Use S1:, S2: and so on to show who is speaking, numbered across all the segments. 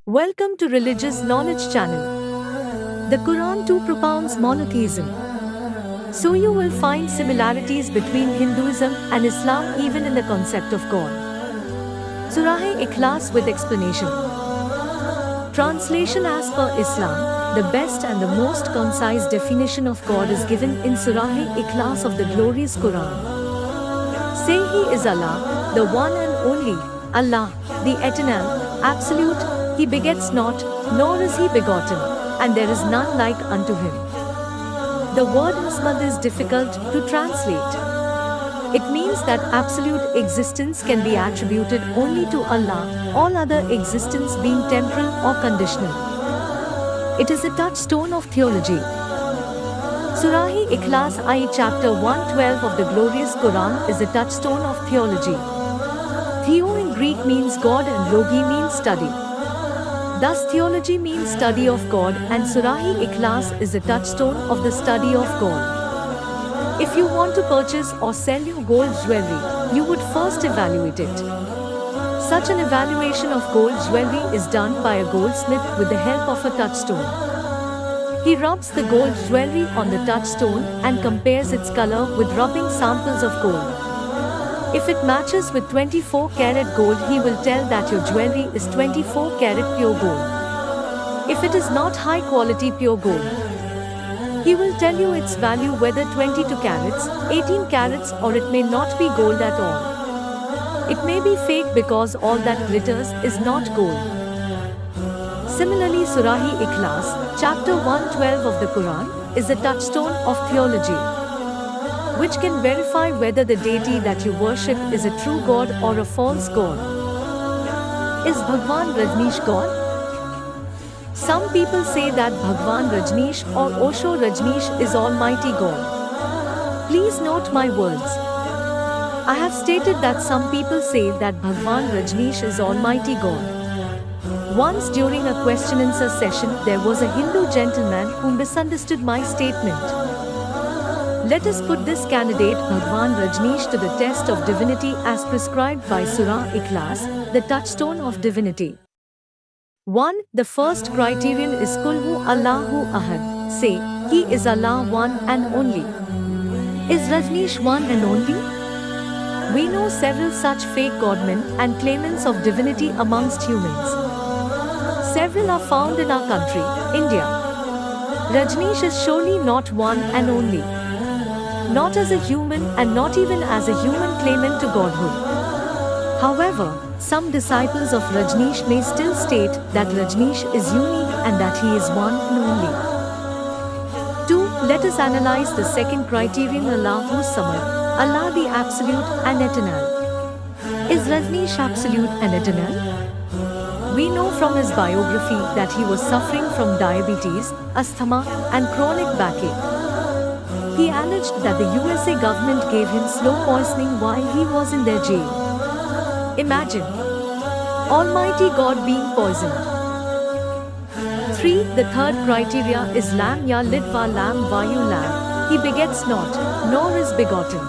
S1: Welcome to Religious Knowledge Channel. The Quran too propounds monotheism. So you will find similarities between Hinduism and Islam even in the concept of God. Surah-e-Ikhlas with explanation. Translation: as per Islam, the best and the most concise definition of God is given in Surah-e-Ikhlas of the glorious Quran. Say He is Allah, the one and only, Allah, the eternal, absolute, He begets not, nor is He begotten, and there is none like unto Him. The word Samad is difficult to translate. It means that absolute existence can be attributed only to Allah, all other existence being temporal or conditional. It is a touchstone of theology. Surah-e-Ikhlas i chapter 112 of the glorious Quran is a touchstone of theology. Theo in Greek means God and logi means study. Thus theology means study of God, and Surah-e-Ikhlas is a touchstone of the study of God. If you want to purchase or sell your gold jewelry, you would first evaluate it. Such an evaluation of gold jewelry is done by a goldsmith with the help of a touchstone. He rubs the gold jewelry on the touchstone and compares its color with rubbing samples of gold. If it matches with 24 karat gold, he will tell that your jewelry is 24 karat pure gold. If it is not high quality pure gold, he will tell you its value, whether 22 carats, 18 carats, or it may not be gold at all. It may be fake because all that glitters is not gold. Similarly, Surah-e-Ikhlas, chapter 112 of the Quran, is a touchstone of theology, which can verify whether the deity that you worship is a true God or a false God. Is Bhagwan Rajneesh God? Some people say that Bhagwan Rajneesh or Osho Rajneesh is Almighty God. Please note my words. I have stated that some people say that Bhagwan Rajneesh is Almighty God. Once during a question-answer session, there was a Hindu gentleman who misunderstood my statement. Let us put this candidate Bhagwan Rajneesh to the test of divinity as prescribed by Surah-e-Ikhlas, the touchstone of divinity. 1. The first criterion is Kul hu Allahu Ahad. Say, He is Allah, one and only. Is Rajneesh one and only? We know several such fake godmen and claimants of divinity amongst humans. Several are found in our country, India. Rajneesh is surely not one and only. Not as a human and not even as a human claimant to godhood. However, some disciples of Rajneesh may still state that Rajneesh is unique and that he is one and only. 2. Let us analyze the second criterion, Allahu Samad, Allah the Absolute and Eternal. Is Rajneesh absolute and eternal? We know from his biography that he was suffering from diabetes, asthma, and chronic backache. He alleged that the USA government gave him slow poisoning while he was in their jail. Imagine Almighty God being poisoned. 3. The third criteria is Lam Yalid wa Lam Yulad. He begets not, nor is begotten.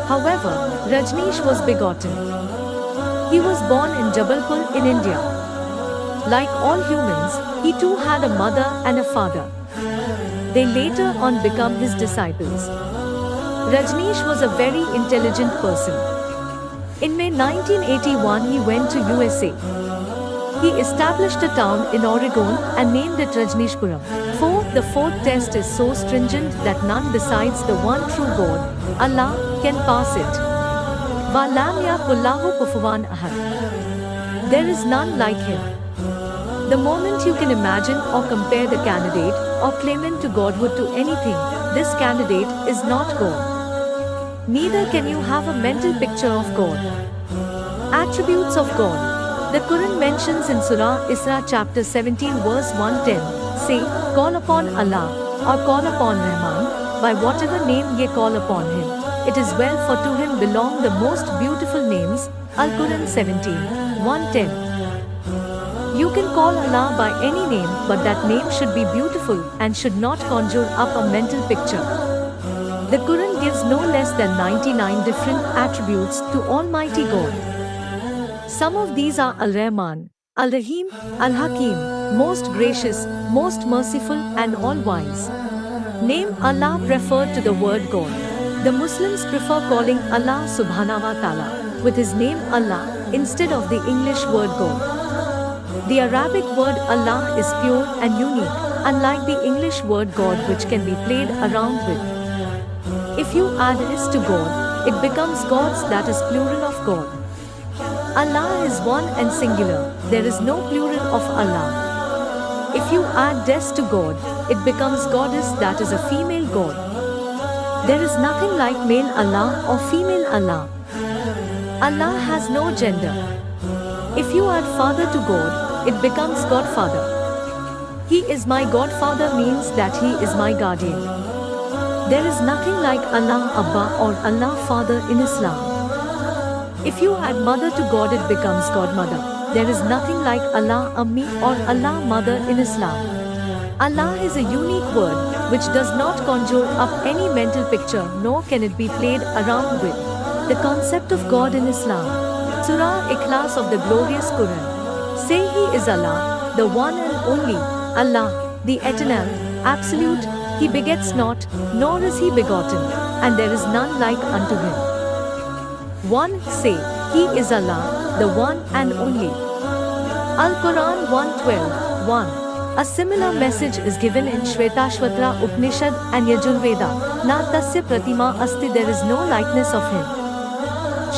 S1: However, Rajneesh was begotten. He was born in Jabalpur in India. Like all humans, he too had a mother and a father. They later on become his disciples. Rajneesh was a very intelligent person. In May 1981, he went to USA. He established a town in Oregon and named it Rajneeshpuram. 4. The fourth test is so stringent that none besides the one true God, Allah, can pass it. Wa lam yakullahu kufuwan ahad. There is none like him. The moment you can imagine or compare the candidate or claimant to godhood to anything, this candidate is not God. Neither can you have a mental picture of God. Attributes of God. The Quran mentions in Surah Isra chapter 17 verse 110, say, call upon Allah or call upon Rahman, by whatever name ye call upon him. It is well, for to him belong the most beautiful names. Al-Quran 17, 110. You can call Allah by any name, but that name should be beautiful and should not conjure up a mental picture. The Quran gives no less than 99 different attributes to Almighty God. Some of these are Al-Rahman, Al-Rahim, Al-Hakim, most gracious, most merciful and all-wise. Name Allah preferred to the word God. The Muslims prefer calling Allah Subhanahu wa Ta'ala with his name Allah instead of the English word God. The Arabic word Allah is pure and unique, unlike the English word God which can be played around with. If you add is to God, it becomes gods, that is plural of God. Allah is one and singular, there is no plural of Allah. If you add des to God, it becomes goddess, that is a female god. There is nothing like male Allah or female Allah. Allah has no gender. If you add father to God, it becomes Godfather. He is my Godfather means that he is my guardian. There is nothing like Allah Abba or Allah Father in Islam. If you add mother to God, it becomes Godmother. There is nothing like Allah Ammi or Allah Mother in Islam. Allah is a unique word which does not conjure up any mental picture, nor can it be played around with. The concept of God in Islam. Surah Ikhlas of the glorious Quran. Say He is Allah, the one and only, Allah, the eternal, absolute, He begets not, nor is He begotten, and there is none like unto Him. 1. Say, He is Allah, the one and only. Al-Quran 1:12, 1. A similar message is given in Shvetashvatra Upanishad and Yajurveda. Na tasya pratima asti, there is no likeness of him.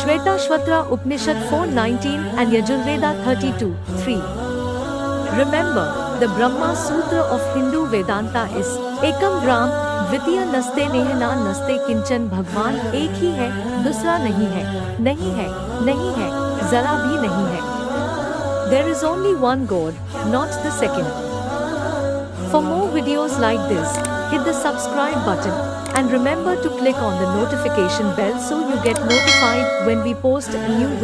S1: Shvetashvatra Upanishad 4:19 and Yajurveda 32:3. Remember, the Brahma Sutra of Hindu Vedanta is Ekam Brahm, Dvitiya Naste Nehna Naste Kinchan, भगवान एक ही है, दूसरा नहीं है, नहीं है, नहीं है, जरा भी नहीं है. There is only one God, not the second. For more videos like this, hit the subscribe button and remember to click on the notification bell so you get notified when we post a new video.